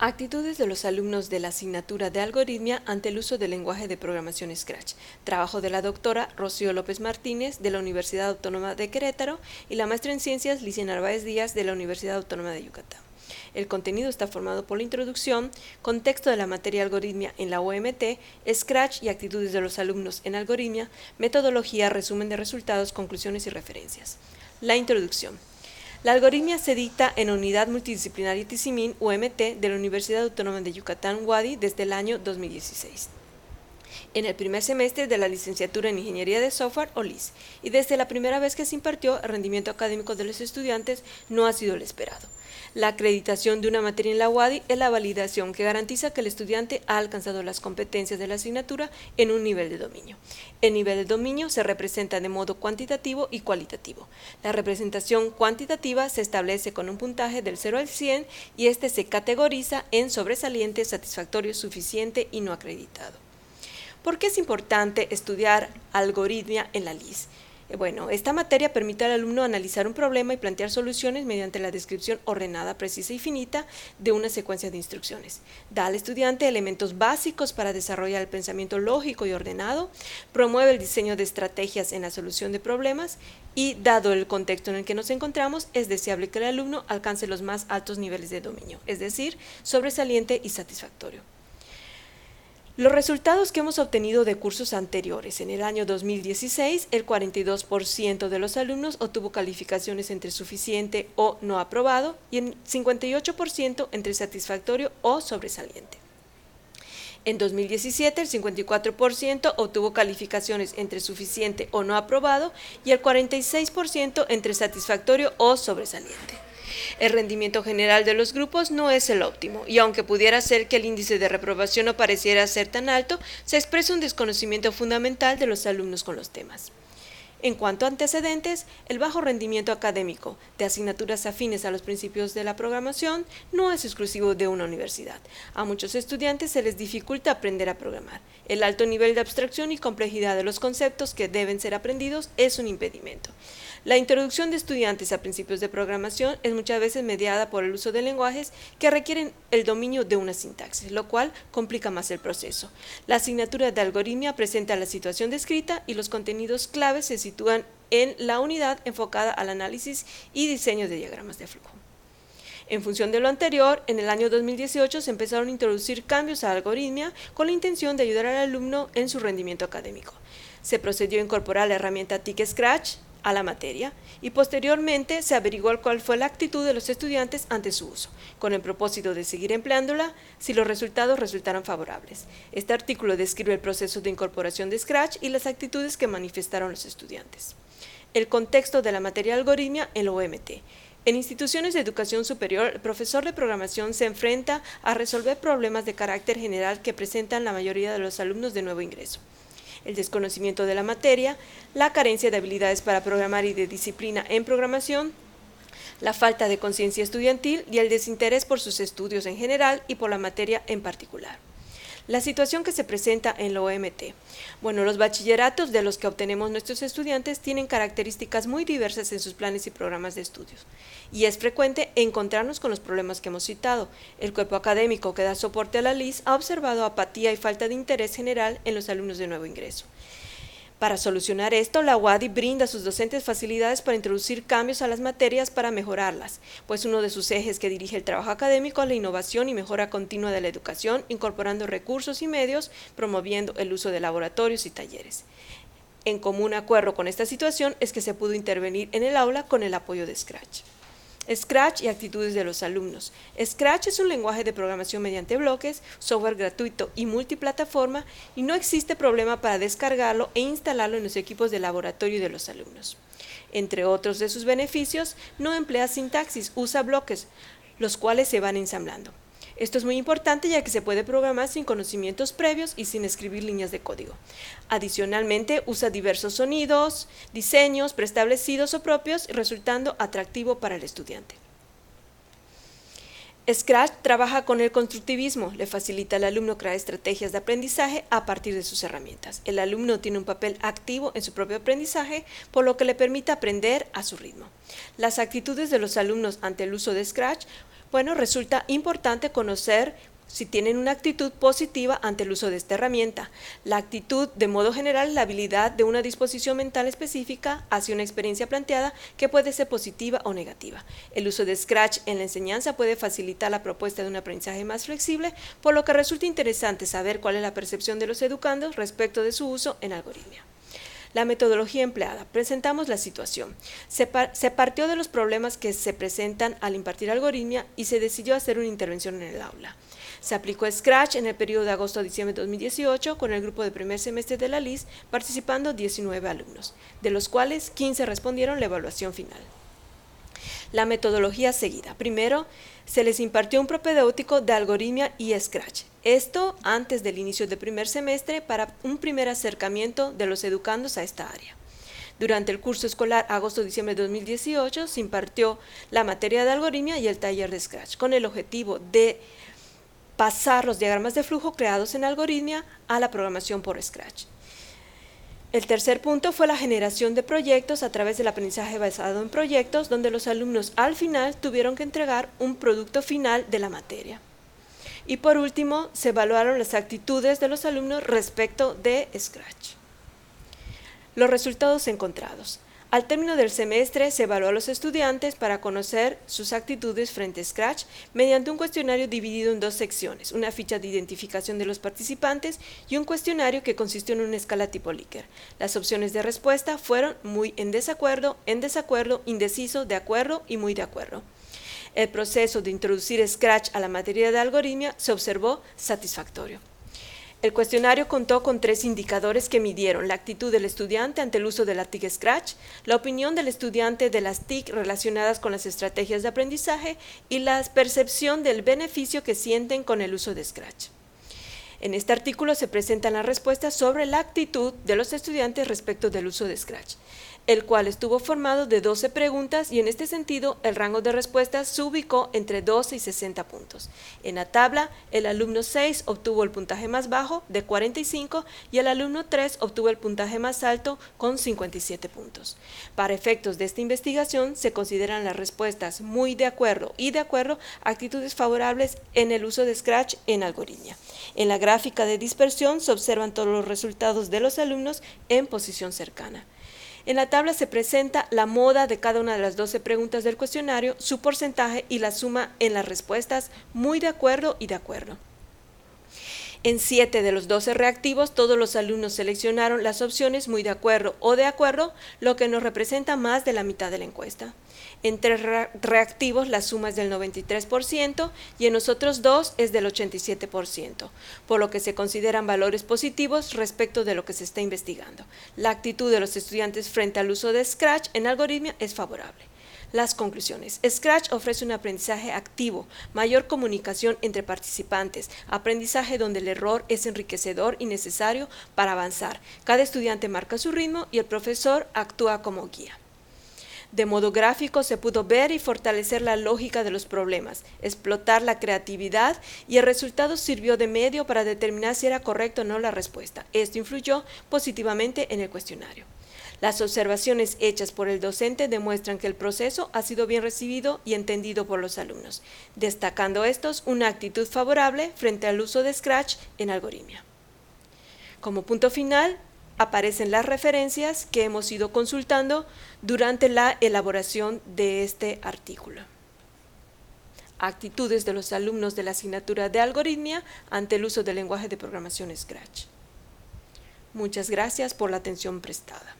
Actitudes de los alumnos de la asignatura de algoritmia ante el uso del lenguaje de programación Scratch. Trabajo de la doctora Rocío López Martínez de la Universidad Autónoma de Querétaro y la maestra en Ciencias Licia Narváez Díaz de la Universidad Autónoma de Yucatán. El contenido está formado por la introducción, contexto de la materia algoritmia en la OMT, Scratch y actitudes de los alumnos en algoritmia, metodología, resumen de resultados, conclusiones y referencias. La introducción. La algoritmia se dicta en Unidad Multidisciplinaria Tizimín, UMT, de la Universidad Autónoma de Yucatán, UADY, desde el año 2016. En el primer semestre de la licenciatura en Ingeniería de Software, o LIS, y desde la primera vez que se impartió, el rendimiento académico de los estudiantes no ha sido el esperado. La acreditación de una materia en la UADY es la validación que garantiza que el estudiante ha alcanzado las competencias de la asignatura en un nivel de dominio. El nivel de dominio se representa de modo cuantitativo y cualitativo. La representación cuantitativa se establece con un puntaje del 0 al 100 y este se categoriza en sobresaliente, satisfactorio, suficiente y no acreditado. ¿Por qué es importante estudiar algoritmia en la LIS? Bueno, esta materia permite al alumno analizar un problema y plantear soluciones mediante la descripción ordenada, precisa y finita de una secuencia de instrucciones. Da al estudiante elementos básicos para desarrollar el pensamiento lógico y ordenado, promueve el diseño de estrategias en la solución de problemas y, dado el contexto en el que nos encontramos, es deseable que el alumno alcance los más altos niveles de dominio, es decir, sobresaliente y satisfactorio. Los resultados que hemos obtenido de cursos anteriores. En el año 2016, el 42% de los alumnos obtuvo calificaciones entre suficiente o no aprobado y el 58% entre satisfactorio o sobresaliente. En 2017, el 54% obtuvo calificaciones entre suficiente o no aprobado y el 46% entre satisfactorio o sobresaliente. El rendimiento general de los grupos no es el óptimo, y aunque pudiera ser que el índice de reprobación no pareciera ser tan alto, se expresa un desconocimiento fundamental de los alumnos con los temas. En cuanto a antecedentes, el bajo rendimiento académico de asignaturas afines a los principios de la programación no es exclusivo de una universidad. A muchos estudiantes se les dificulta aprender a programar. El alto nivel de abstracción y complejidad de los conceptos que deben ser aprendidos es un impedimento. La introducción de estudiantes a principios de programación es muchas veces mediada por el uso de lenguajes que requieren el dominio de una sintaxis, lo cual complica más el proceso. La asignatura de algoritmia presenta la situación descrita y los contenidos claves se sitúan en la unidad enfocada al análisis y diseño de diagramas de flujo. En función de lo anterior, en el año 2018 se empezaron a introducir cambios a algoritmia con la intención de ayudar al alumno en su rendimiento académico. Se procedió a incorporar la herramienta TIC Scratch a la materia y posteriormente se averiguó cuál fue la actitud de los estudiantes ante su uso, con el propósito de seguir empleándola si los resultados resultaran favorables. Este artículo describe el proceso de incorporación de Scratch y las actitudes que manifestaron los estudiantes. El contexto de la materia algoritmia en la OMT. En instituciones de educación superior, el profesor de programación se enfrenta a resolver problemas de carácter general que presentan la mayoría de los alumnos de nuevo ingreso. El desconocimiento de la materia, la carencia de habilidades para programar y de disciplina en programación, la falta de conciencia estudiantil y el desinterés por sus estudios en general y por la materia en particular. La situación que se presenta en la OMT. Bueno, los bachilleratos de los que obtenemos nuestros estudiantes tienen características muy diversas en sus planes y programas de estudios, y es frecuente encontrarnos con los problemas que hemos citado. El cuerpo académico que da soporte a la LIS ha observado apatía y falta de interés general en los alumnos de nuevo ingreso. Para solucionar esto, la UADY brinda a sus docentes facilidades para introducir cambios a las materias para mejorarlas, pues uno de sus ejes que dirige el trabajo académico es la innovación y mejora continua de la educación, incorporando recursos y medios, promoviendo el uso de laboratorios y talleres. En común acuerdo con esta situación es que se pudo intervenir en el aula con el apoyo de Scratch. Scratch y actitudes de los alumnos. Scratch es un lenguaje de programación mediante bloques, software gratuito y multiplataforma, y no existe problema para descargarlo e instalarlo en los equipos de laboratorio de los alumnos. Entre otros de sus beneficios, no emplea sintaxis, usa bloques, los cuales se van ensamblando. Esto es muy importante ya que se puede programar sin conocimientos previos y sin escribir líneas de código. Adicionalmente, usa diversos sonidos, diseños preestablecidos o propios, resultando atractivo para el estudiante. Scratch trabaja con el constructivismo, le facilita al alumno crear estrategias de aprendizaje a partir de sus herramientas. El alumno tiene un papel activo en su propio aprendizaje, por lo que le permite aprender a su ritmo. Las actitudes de los alumnos ante el uso de Scratch Bueno, resulta importante conocer si tienen una actitud positiva ante el uso de esta herramienta. La actitud, de modo general, es la habilidad de una disposición mental específica hacia una experiencia planteada que puede ser positiva o negativa. El uso de Scratch en la enseñanza puede facilitar la propuesta de un aprendizaje más flexible, por lo que resulta interesante saber cuál es la percepción de los educandos respecto de su uso en algoritmia. La metodología empleada. Presentamos la situación. Se partió de los problemas que se presentan al impartir algoritmia y se decidió hacer una intervención en el aula. Se aplicó Scratch en el periodo de agosto a diciembre de 2018 con el grupo de primer semestre de la LIS, participando 19 alumnos, de los cuales 15 respondieron la evaluación final. La metodología seguida. Primero, se les impartió un propedéutico de algoritmia y Scratch. Esto antes del inicio del primer semestre para un primer acercamiento de los educandos a esta área. Durante el curso escolar agosto-diciembre de 2018 se impartió la materia de algoritmia y el taller de Scratch, con el objetivo de pasar los diagramas de flujo creados en algoritmia a la programación por Scratch. El tercer punto fue la generación de proyectos a través del aprendizaje basado en proyectos, donde los alumnos al final tuvieron que entregar un producto final de la materia. Y por último, se evaluaron las actitudes de los alumnos respecto de Scratch. Los resultados encontrados. Al término del semestre se evaluó a los estudiantes para conocer sus actitudes frente a Scratch mediante un cuestionario dividido en dos secciones, una ficha de identificación de los participantes y un cuestionario que consistió en una escala tipo Likert. Las opciones de respuesta fueron muy en desacuerdo, indeciso, de acuerdo y muy de acuerdo. El proceso de introducir Scratch a la materia de algoritmia se observó satisfactorio. El cuestionario contó con 3 indicadores que midieron la actitud del estudiante ante el uso de la TIC Scratch, la opinión del estudiante de las TIC relacionadas con las estrategias de aprendizaje y la percepción del beneficio que sienten con el uso de Scratch. En este artículo se presentan las respuestas sobre la actitud de los estudiantes respecto del uso de Scratch, el cual estuvo formado de 12 preguntas y en este sentido el rango de respuestas se ubicó entre 12 y 60 puntos. En la tabla, el alumno 6 obtuvo el puntaje más bajo de 45 y el alumno 3 obtuvo el puntaje más alto con 57 puntos. Para efectos de esta investigación se consideran las respuestas muy de acuerdo y de acuerdo actitudes favorables en el uso de Scratch en algoritmia. En la gráfica de dispersión se observan todos los resultados de los alumnos en posición cercana. En la tabla se presenta la moda de cada una de las 12 preguntas del cuestionario, su porcentaje y la suma en las respuestas muy de acuerdo y de acuerdo. En 7 de los 12 reactivos, todos los alumnos seleccionaron las opciones muy de acuerdo o de acuerdo, lo que nos representa más de la mitad de la encuesta. En 3 reactivos la suma es del 93% y en los otros 2 es del 87%, por lo que se consideran valores positivos respecto de lo que se está investigando. La actitud de los estudiantes frente al uso de Scratch en algoritmia es favorable. Las conclusiones. Scratch ofrece un aprendizaje activo, mayor comunicación entre participantes, aprendizaje donde el error es enriquecedor y necesario para avanzar. Cada estudiante marca su ritmo y el profesor actúa como guía. De modo gráfico se pudo ver y fortalecer la lógica de los problemas, explotar la creatividad y el resultado sirvió de medio para determinar si era correcta o no la respuesta. Esto influyó positivamente en el cuestionario. Las observaciones hechas por el docente demuestran que el proceso ha sido bien recibido y entendido por los alumnos, destacando estos una actitud favorable frente al uso de Scratch en algoritmia. Como punto final, aparecen las referencias que hemos ido consultando durante la elaboración de este artículo. Actitudes de los alumnos de la asignatura de algoritmia ante el uso del lenguaje de programación Scratch. Muchas gracias por la atención prestada.